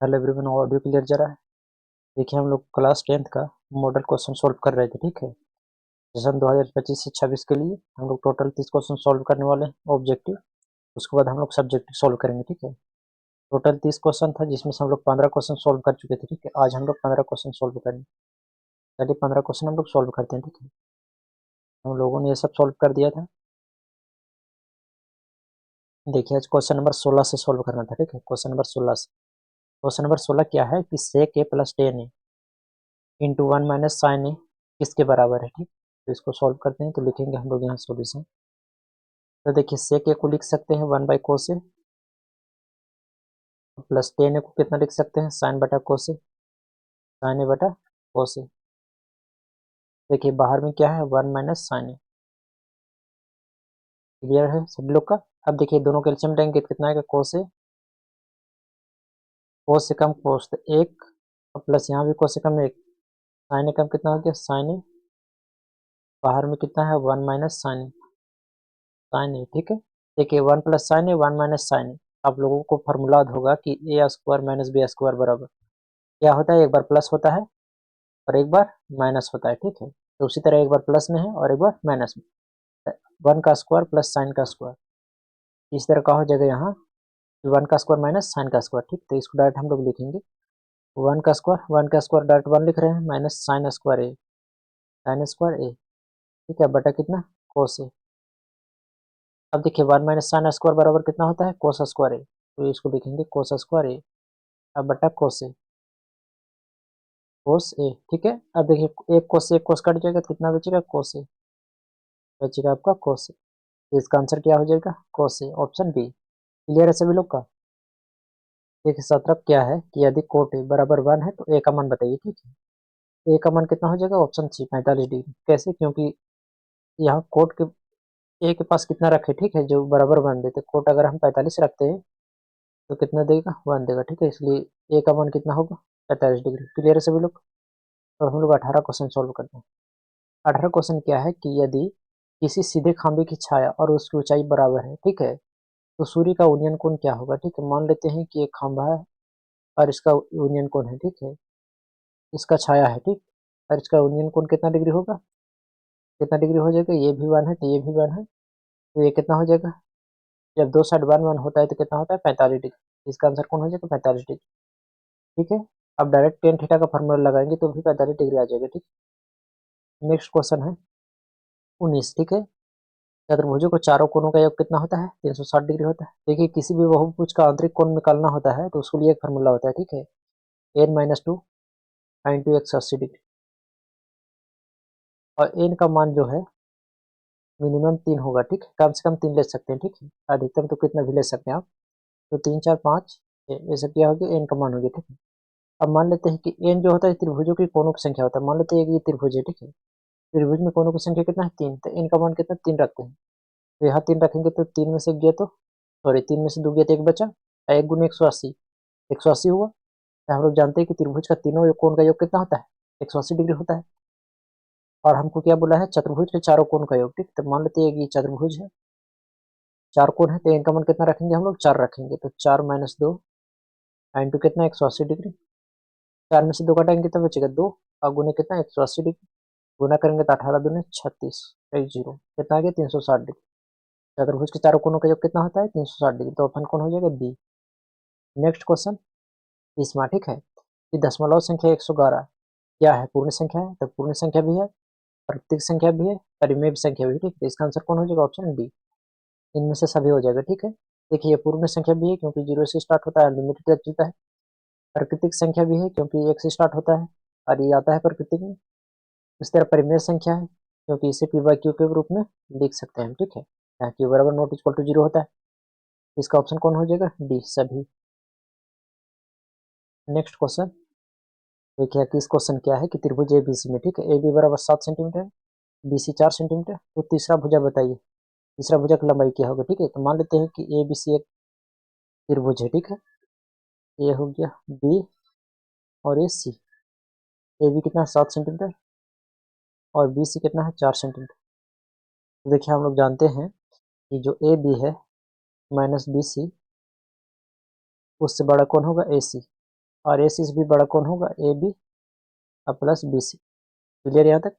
Hello everyone, audio clear जा रहा है? देखिए, हम लोग क्लास 10th का मॉडल क्वेश्चन सॉल्व कर रहे थे। ठीक है, सेशन 2025 से 26 के लिए हम लोग टोटल 30 क्वेश्चन सॉल्व करने वाले हैं ऑब्जेक्टिव। उसके बाद हम लोग सब्जेक्टिव सॉल्व करेंगे। ठीक है, टोटल 30 क्वेश्चन था जिसमें से हम लोग 15 क्वेश्चन सॉल्व कर चुके थे। ठीक है, आज हम लोग 15 क्वेश्चन सॉल्व करेंगे। चलिए 15 क्वेश्चन हम लोग सॉल्व करते हैं। ठीक है, हम लोगों ने ये सब सॉल्व कर दिया था। देखिए, आज क्वेश्चन नंबर 16 से सॉल्व करना था। ठीक है, क्वेश्चन नंबर 16 से। क्वेश्चन नंबर 16 क्या है कि sec a plus tan a into 1 minus sine A किसके बराबर है। ठीक, तो इसको सॉल्व करते हैं। तो लिखेंगे हम लोग यहाँ सॉल्यूशन। तो देखिए, sec a को लिख सकते हैं 1 by cos A, plus tan a को कितना लिख सकते हैं साइन बटा कोस ए, साइन ए बटा कोस ए। देखिए बाहर में क्या है 1 माइनस साइन ए। क्लियर है सभी लोग का? अब देखिए दोनों कैल्शियम लेंगे तो कितना आएगा कोस ए, कोस से कम कोस तो एक, और प्लस यहाँ भी कोस से कम एक, साइन ए कम कितना हो गया साइन ए, बाहर में कितना है 1 माइनस साइन ए, साइन ए। ठीक है, देखिए 1 प्लस साइन ए 1 माइनस साइन ए। आप लोगों को फॉर्मूला होगा कि ए स्क्वायर माइनस बी स्क्वायर बराबर क्या होता है, एक बार प्लस होता है और एक बार माइनस होता है। ठीक है, तो उसी तरह एक बार प्लस में है और एक बार माइनस में। 1 का स्क्वायर प्लस साइन का स्क्वायर, इस तरह का हो जाएगा यहाँ 1 का स्क्वायर माइनस साइन का स्क्वायर। ठीक, तो इसको डायरेक्ट हम लोग लिखेंगे 1 का स्क्वायर डायरेक्ट 1 लिख रहे हैं माइनस साइन स्क्वायर ए, साइन स्क्वायर ए। ठीक है, बटा कितना कोस ए। अब देखिए 1 माइनस साइन स्क्वायर बराबर कितना होता है कोस स्क्वायर ए, तो इसको लिखेंगे कोस स्क्वायर ए, अब बटा कोस ए, कोस ए। ठीक है, अब देखिए एक कोस से एक कोस कट जाएगा तो कितना बचेगा कोस ए, बचेगा आपका कोस ए। तो इसका आंसर क्या हो जाएगा कोस ए, ऑप्शन बी। क्लियर है सभी लोग का? देखिए सत्रह क्या है कि यदि कोट ए बराबर 1 है तो ए का मान बताइए। ठीक है, ए का मान कितना हो जाएगा ऑप्शन सी 45 डिग्री। कैसे? क्योंकि यहाँ कोट के ए के पास कितना रखे, ठीक है, जो बराबर 1 देते। कोट अगर हम 45 रखते हैं तो कितना देगा 1 देगा। ठीक है, इसलिए ए का मान कितना होगा 45 डिग्री। क्लियर है सभी लोग? तो हम लोग 18 क्वेश्चन सॉल्व करते हैं। 18 क्वेश्चन क्या है कि यदि किसी सीधे खंभे की छाया और उसकी ऊंचाई बराबर है, ठीक है, तो सूर्य का यूनियन कोण क्या होगा। ठीक है, मान लेते हैं कि एक खंभा है और इसका यूनियन कोण है, ठीक है, इसका छाया है, ठीक, और इसका यूनियन कोण कितना डिग्री होगा, कितना डिग्री हो जाएगा, ये भी 1 है तो ये भी 1 है, तो ये कितना हो जाएगा, जब दो साइड 1 1 होता है तो कितना होता है 45 डिग्री। इसका आंसर कौन हो जाएगा 45 डिग्री। ठीक है, अब डायरेक्ट टेन थीटा का फॉर्मूला लगाएंगे तो भी 45 डिग्री आ जाएगा। ठीक, नेक्स्ट क्वेश्चन है 19। ठीक है, चतुर्भुजों को चारों कोणों का योग कितना होता है 360 डिग्री होता है। देखिए किसी भी बहुभुज का आंतरिक कोण निकालना होता है तो उसके लिए एक फार्मूला होता है। ठीक है, n minus two into 180 degree, और एन का मान जो है मिनिमम 3 होगा। ठीक है, कम से कम 3 ले सकते हैं। ठीक है, अधिकतम तो कितना भी ले सकते हैं आप, तो 3 4 5 ये सब क्या होगी एन का मान होगी। ठीक है, अब मान लेते हैं कि एन जो होता है त्रिभुजों की कोणों की संख्या होता है। मान लेते हैं कि ये त्रिभुज है, ठीक है, त्रिभुज में कोणों की संख्या कितना है 3, तो एन का मान कितना 3 रखते हैं। तो यहाँ 3 रखेंगे तो 3 में से गया तो सॉरी 3 में से 2 गया तो 1 बचा, 1 गुना 180, 180 हुआ। तो हम लोग जानते हैं कि त्रिभुज का तीनों कोण का योग कितना होता है 180 डिग्री होता है। और हमको क्या बोला है चतुर्भुज के चारों कोण का योग। ठीक, तो मान लेते हैं कि चतुर्भुज है, 4 कोण है, तो इनका मान कितना रखेंगे हम लोग 4 रखेंगे, तो 4 माइनस 2 इंटू कितना 180 डिग्री। 4 में से 2 घटाएंगे कितना बचेगा 2, और गुने कितना 180 डिग्री, गुना करेंगे तो 18 दूने 36, 10 कितना आ गया 360 डिग्री। चतुर्भुज के चारों कोणों का योग कितना होता है 360 डिग्री, तो ऑप्शन कौन हो जाएगा बी। नेक्स्ट क्वेश्चन इसमें, ठीक है, कि दशमलव संख्या 111 क्या है, पूर्ण संख्या है, तो पूर्ण संख्या भी है, प्राकृतिक संख्या भी है, परिमेय संख्या भी है। ठीक, तो इसका आंसर कौन हो जाएगा ऑप्शन डी, इनमें से सभी हो जाएगा। ठीक है, देखिए ये पूर्ण संख्या भी है क्योंकि 0 से स्टार्ट होता है लिमिटेड तक चलता है, प्राकृतिक संख्या भी है क्योंकि 1 से स्टार्ट होता है और ये आता है प्राकृतिक में। इस तरह परिमेय संख्या है क्योंकि इसे पी बाई क्यू के रूप में लिख सकते हैं। ठीक है, यहाँ क्यू बराबर नॉट इक्वल टू 0 होता है, इसका ऑप्शन कौन हो जाएगा डी सभी। नेक्स्ट क्वेश्चन देखिए कि इस क्वेश्चन क्या है कि त्रिभुज ए बी सी में, ठीक है, ए बी बराबर 7 सेंटीमीटर, बी सी 4 सेंटीमीटर, तो तीसरा भुजा बताइए, तीसरा भुजा की लंबाई क्या होगा। ठीक है, तो मान लेते हैं कि ए बी सी एक त्रिभुज है। ठीक है, ए हो गया बी और ए सी, ए बी कितना है 7 सेंटीमीटर और बी सी कितना है 4 सेंटीमीटर। तो देखिए हम लोग जानते हैं कि जो ए बी है माइनस बी सी उससे बड़ा कौन होगा ए सी। और ए सी से भी बड़ा कौन होगा, A B plus B C. Clear यहाँ तक?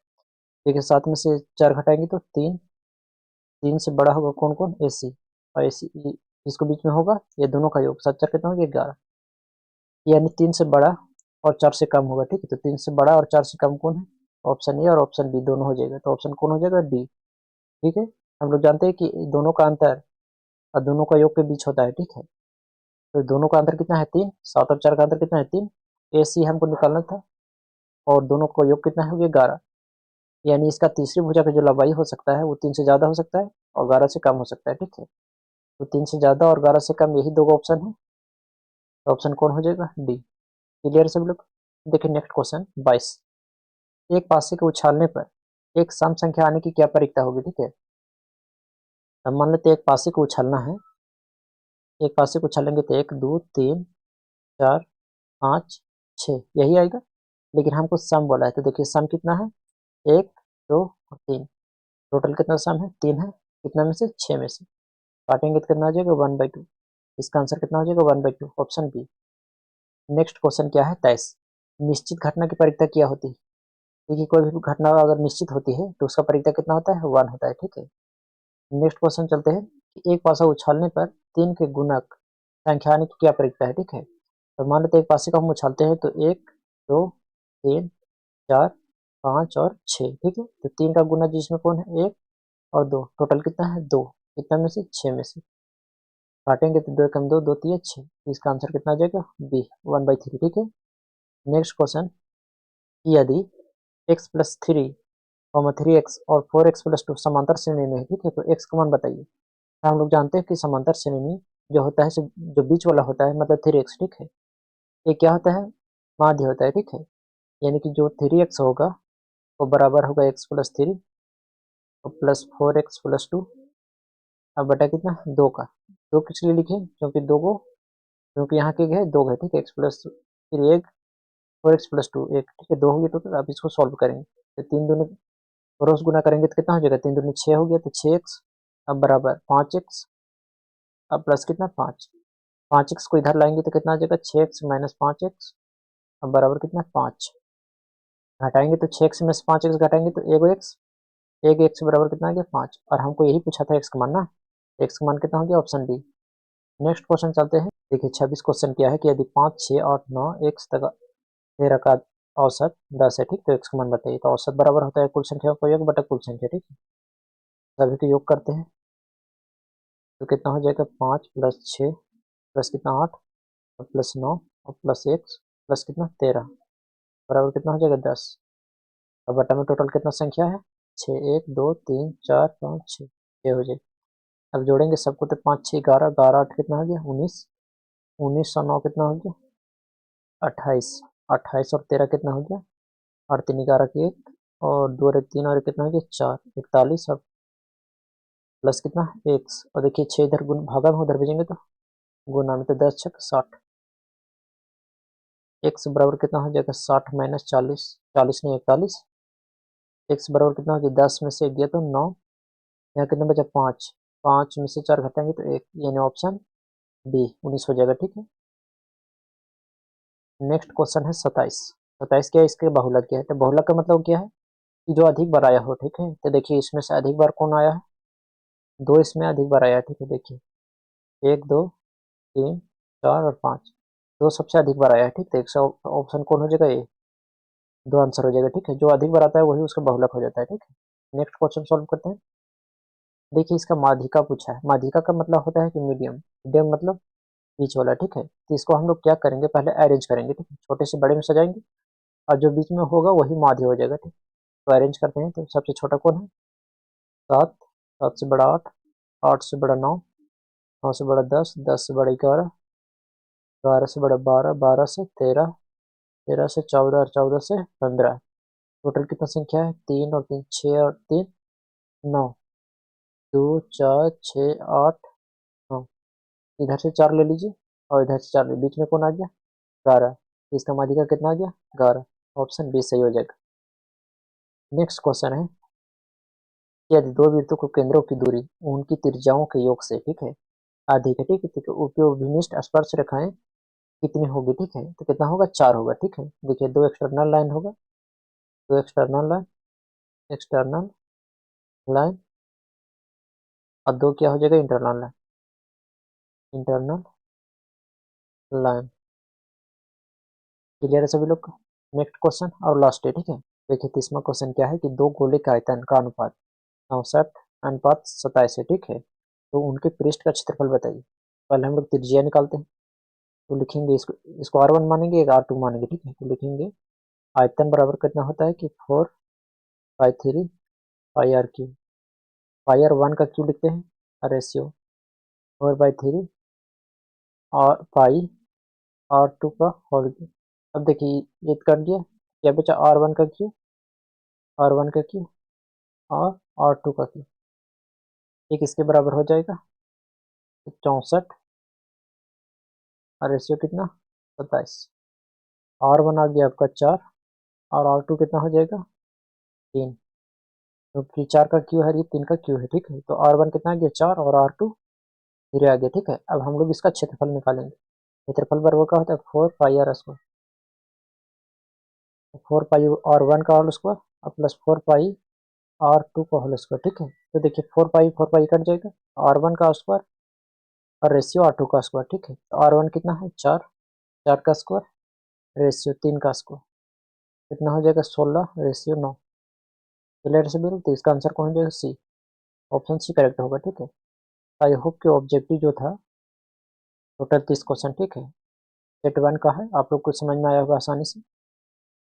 देखिए 7 में से 4 घटाएंगे तो 3, 3 से बड़ा होगा कौन कौन, ए सी, और ए सी इसको बीच में होगा ये दोनों का योग, 7 4 कितना हो गया 11, यानी 3 से बड़ा और 4 से कम होगा। ठीक है, तो 3 से बड़ा और 4 से कम कौन है, ऑप्शन ए और ऑप्शन बी दोनों हो जाएगा, तो ऑप्शन कौन हो जाएगा, डी। ठीक है, हम लोग जानते हैं कि दोनों का अंतर और दोनों का योग के बीच होता है। ठीक है, तो दोनों का अंतर कितना है 3, 7 और 4 का अंतर कितना है 3, ए सी हमको निकालना था, और दोनों का योग कितना है 11, यानी इसका तीसरी भुजा का जो लंबाई हो सकता है वो 3 से ज़्यादा हो सकता है और 11 से कम हो सकता है। ठीक है, तो 3 से ज़्यादा और 11 से कम यही दो ऑप्शन है, तो ऑप्शन कौन हो जाएगा, डी। क्लियर सब लोग? देखिए नेक्स्ट क्वेश्चन 22, एक पासे को उछालने पर एक सम संख्या आने की क्या प्रक्रिया होगी। ठीक है, अब मान लेते हैं एक पासे को उछालना है, एक पासे को उछालेंगे तो 1 2 3 4 5 6 यही आएगा, लेकिन हमको सम बोला है, तो देखिए सम कितना है, 1 2 और 3, टोटल कितना सम है 3 है, कितना में से 6 में से, काटेंगे तो कितना हो जाएगा 1/2, इसका आंसर कितना हो जाएगा 1/2, ऑप्शन बी। नेक्स्ट क्वेश्चन क्या है 23, निश्चित घटना की परिक्रिया क्या होती है। देखिए कोई भी घटना अगर निश्चित होती है तो उसका परिक्रिया कितना होता है 1 होता है। ठीक है, नेक्स्ट क्वेश्चन चलते हैं कि एक पासा उछालने पर 3 के गुणक संख्या आने की क्या प्रक्रिया है। ठीक है, तो मान लेते हैं एक पासे को हम उछालते हैं तो 1 2 3 4 5 और 6। ठीक है, तो 3 का गुना जिसमें कौन है 1 और 2, टोटल कितना है 2, कितना में से 6 में से, काटेंगे तो 2 कम 2 2 3 6, इसका आंसर कितना आ जाएगा बी 1/3। ठीक है, नेक्स्ट क्वेश्चन, यदि x प्लस 3 3x और 4x प्लस 2 समांतर श्रेणी में है। ठीक है, तो x का मान बताइए। तो हम लोग जानते हैं कि समांतर श्रेणी जो होता है जो बीच वाला होता है मतलब 3x। ठीक है, ये क्या होता है, माध्य होता है। ठीक है, यानी कि जो 3x होगा वो बराबर होगा x प्लस 3 और प्लस 4x प्लस 2, अब बटा कितना 2 का, 2 किस लिए लिखे, क्योंकि 2 को, क्योंकि यहाँ के है 2 है। ठीक है, x प्लस फिर 1 4x प्लस 2 1, ठीक है 2 होगी टोटल। अब इसको सॉल्व करेंगे तो 3 दूनी क्रॉस गुना करेंगे तो कितना हो जाएगा, 3 दूनी 6 हो गया, तो 6x अब बराबर 5x, अब प्लस कितना 5, 5x को इधर लाएंगे तो कितना आ जाएगा 6x माइनस 5x, अब बराबर कितना 5, घटाएंगे तो 6x में से 5x घटाएंगे तो एक एक्स बराबर कितना आ गया 5, और हमको यही पूछा था x का मान ना, x का मान कितना हो गया ऑप्शन डी। नेक्स्ट क्वेश्चन चलते हैं, देखिए 26 क्वेश्चन क्या है कि यदि 5 6 8 9 x तक 13 का औसत 10 है। ठीक, तो x का मान बताइए। तो औसत बराबर होता है कुल संख्या का योग बटा कुल संख्या। ठीक है, सभी को योग करते हैं तो कितना हो जाएगा 5 प्लस 6 प्लस कितना 8 और प्लस 9 और प्लस 1 प्लस कितना 13 बराबर कितना हो जाएगा 10, और बटा में टोटल कितना संख्या है 6 1 2 3 4 5 6 हो जाएगा। अब जोड़ेंगे सबको तो 5 6 11 11 8 कितना हो गया 19, 19 और 9 कितना हो गया 28, 28 और 13 कितना हो गया, और 3 11 की 1 और 2 और 3 और कितना हो गया 4 41, और प्लस कितना 1, और देखिए 6 इधर गुण भागा में उधर भेजेंगे तो गुना में, तो 10 6 60, x बराबर कितना हो जाएगा 60 माइनस 40, 40 नहीं 41, x बराबर कितना हो गया 10 में से गया तो 9, यहाँ कितना बचा 5, 5 में से 4 घटाएंगे तो 1, यानी ऑप्शन बी 19 हो जाएगा। ठीक है, नेक्स्ट क्वेश्चन है 27, 27 क्या है, इसके बहुलक क्या है, तो बहुलक का मतलब क्या है कि जो अधिक बार आया हो। ठीक है, तो देखिए इसमें से अधिक बार कौन आया है, 2 इसमें अधिक बार आया है। ठीक है, देखिए 1 2 3 4 और 5, 2 सबसे अधिक बार आया है। ठीक है, तो ऑप्शन कौन हो जाएगा, ए, 2 आंसर हो जाएगा। ठीक है, जो अधिक बार आता है वही उसका बहुलक हो जाता है। ठीक है, नेक्स्ट क्वेश्चन सॉल्व करते हैं। देखिए इसका माध्यिका पूछा है, माध्यिका का मतलब होता है कि मीडियम, मीडियम मतलब बीच वाला। ठीक है, तो इसको हम लोग क्या करेंगे, पहले अरेंज करेंगे। ठीक है, छोटे से बड़े में सजाएंगे और जो बीच में होगा वही माध्य हो जाएगा। ठीक, तो अरेंज करते हैं, तो सबसे छोटा कौन है 7, 7 से बड़ा 8, 8 से बड़ा 9, 9 से बड़ा 10, 10 से बड़ा 11, 11 से बड़ा 12, 12 से 13, 13 से 14 और 14 से 15, टोटल कितना संख्या है 3 और 3 6 और 3 9, 2 4 6 8 9, इधर से 4 ले लीजिए और इधर से 4 ले, बीच में कौन आ गया 11, इसका माध्यिका कितना आ गया 11, ऑप्शन बी सही हो जाएगा। नेक्स्ट क्वेश्चन है, यदि दो वृत्तों को केंद्रों की दूरी उनकी त्रिज्याओं के योग से, ठीक है, अधिक है। ठीक है, उपयोग विनिष्ट स्पर्श रेखाएं कितनी होगी, ठीक है, तो कितना होगा, 4 होगा, ठीक है। देखिए 2 एक्सटर्नल लाइन होगा, 2 एक्सटर्नल लाइन, एक्सटर्नल लाइन, और 2 क्या हो जाएगा, internal line, internal line. Clear है सभी लोग का। नेक्स्ट क्वेश्चन और लास्ट है, ठीक है। देखिए 30वां क्वेश्चन क्या है कि दो गोले के आयतन का अनुपात 64 अनुपात 27 है, ठीक है। तो उनके पृष्ठ का क्षेत्रफल बताइए। पहले हम लोग त्रिज्या निकालते हैं, तो लिखेंगे इसको R1 मानेंगे, एक R2 मानेंगे, ठीक है। तो लिखेंगे आयतन बराबर कितना होता है कि 4/3 pi r cube. Pi r one का क्यू लिखते हैं, रेशियो 4/3 और पाई R2 का होल क्यू। अब देखिए ये कर दिया, क्या बचा, R1 का क्यू, R1 का क्यू और R2 का क्यू, ये किसके बराबर हो जाएगा, 64 और रेशियो कितना, 27। R1 आ गया आपका 4 और R2 कितना हो जाएगा, 3। क्योंकि 4 का क्यू है, ये 3 का क्यू है, ठीक है। तो R1 कितना आ गया, 4 और R2 3 आ गया, ठीक है। अब हम लोग इसका क्षेत्रफल निकालेंगे। क्षेत्रफल बराबर का होता है 4 पाई R², 4 पाई R1 का होल स्क्वायर और प्लस 4 पाई R2 का होल स्क्वायर, ठीक है। तो देखिए 4 पाई कट जाएगा, R1 का स्क्वायर और रेशियो R2 का स्क्वायर, ठीक है। तो R1 कितना है, 4, 4 का स्क्वायर, रेशियो 3 का स्क्वायर, कितना हो जाएगा, 16 रेशियो 9। क्लियर से बिल्कुल, तो इसका आंसर कौन हो जाएगा, सी, ऑप्शन सी करेक्ट होगा, ठीक है। आई होप कि ऑब्जेक्टिव जो था टोटल 30 क्वेश्चन, ठीक है, सेट 1 का है, आप लोग को समझ में आया होगा आसानी से।